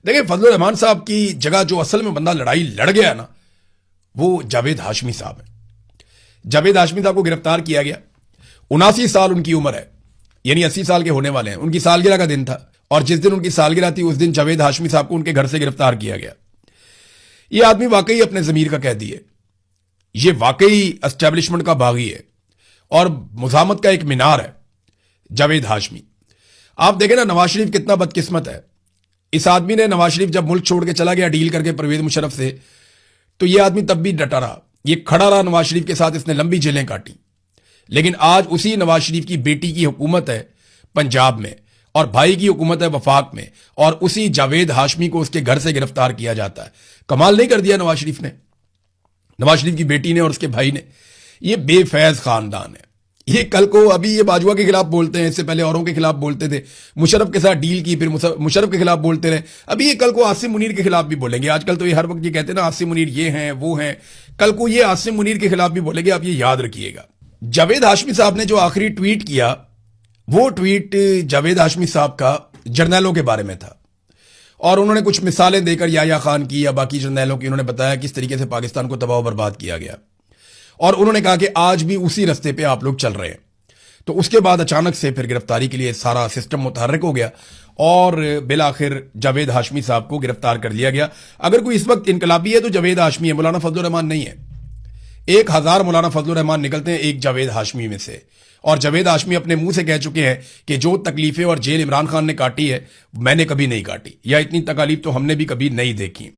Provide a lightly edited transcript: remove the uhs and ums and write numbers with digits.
देखिए, फजलुर रहमान साहब की जगह जो असल में बंदा लड़ाई लड़ गया ना, वो जावेद हाशमी साहब है। जावेद हाशमी साहब को गिरफ्तार किया गया। 79 साल उनकी उम्र है, यानी 80 साल के होने वाले हैं। उनकी सालगिरह का दिन था और जिस दिन उनकी सालगिरह थी उस दिन जावेद हाशमी साहब को उनके घर से गिरफ्तार किया गया। ये आदमी वाकई अपने जमीर का कैदी है, ये वाकई एस्टेब्लिशमेंट का बागी है और मुजामत का एक मीनार है जावेद हाशमी। आप देखें ना, नवाज शरीफ कितना बदकिस्मत है। इस आदमी ने, नवाज शरीफ जब मुल्क छोड़ के चला गया डील करके परवेज मुशर्रफ से, तो यह आदमी तब भी डटा रहा, ये खड़ा रहा नवाज शरीफ के साथ, इसने लंबी जेलें काटी। लेकिन आज उसी नवाज शरीफ की बेटी की हुकूमत है पंजाब में और भाई की हुकूमत है वफाक में, और उसी जावेद हाशमी को उसके घर से गिरफ्तार किया जाता है। कमाल नहीं कर दिया नवाज शरीफ ने, नवाज शरीफ की बेटी ने और उसके भाई ने। ये बेफैज खानदान है। ये कल को अभी ये बाजवा के खिलाफ बोलते हैं, इससे पहले औरों के खिलाफ बोलते थे, मुशर्रफ के साथ डील की, फिर मुशर्रफ के खिलाफ बोलते रहे। अभी ये कल को आसिम मुनीर के खिलाफ भी बोलेंगे। आजकल तो ये हर वक्त ये कहते हैं ना, आसिम मुनीर ये हैं वो हैं, कल को ये आसिम मुनीर के खिलाफ भी बोलेंगे। आप ये याद रखिएगा। जावेद हाशमी साहब ने जो आखिरी ट्वीट किया, वो ट्वीट जावेद हाशमी साहब का जर्नैलों के बारे में था और उन्होंने कुछ मिसालें देकर याया खान की या बाकी जर्नैलों की, उन्होंने बताया किस तरीके से पाकिस्तान को तबाह बर्बाद किया गया और उन्होंने कहा कि आज भी उसी रास्ते पे आप लोग चल रहे हैं। तो उसके बाद अचानक से फिर गिरफ्तारी के लिए सारा सिस्टम मुतहर्रिक हो गया और बिलाखिर जावेद हाशमी साहब को गिरफ्तार कर लिया गया। अगर कोई इस वक्त इनकलाबी है तो जावेद हाशमी है, मौलाना फजलुर रहमान नहीं है। 1000 मौलाना फजलुर रहमान निकलते हैं एक जावेद हाशमी में से, और जावेद हाशमी अपने मुंह से कह चुके हैं कि जो तकलीफें और जेल इमरान खान ने काटी है मैंने कभी नहीं काटी, या इतनी तकालीफ तो हमने भी कभी नहीं देखी।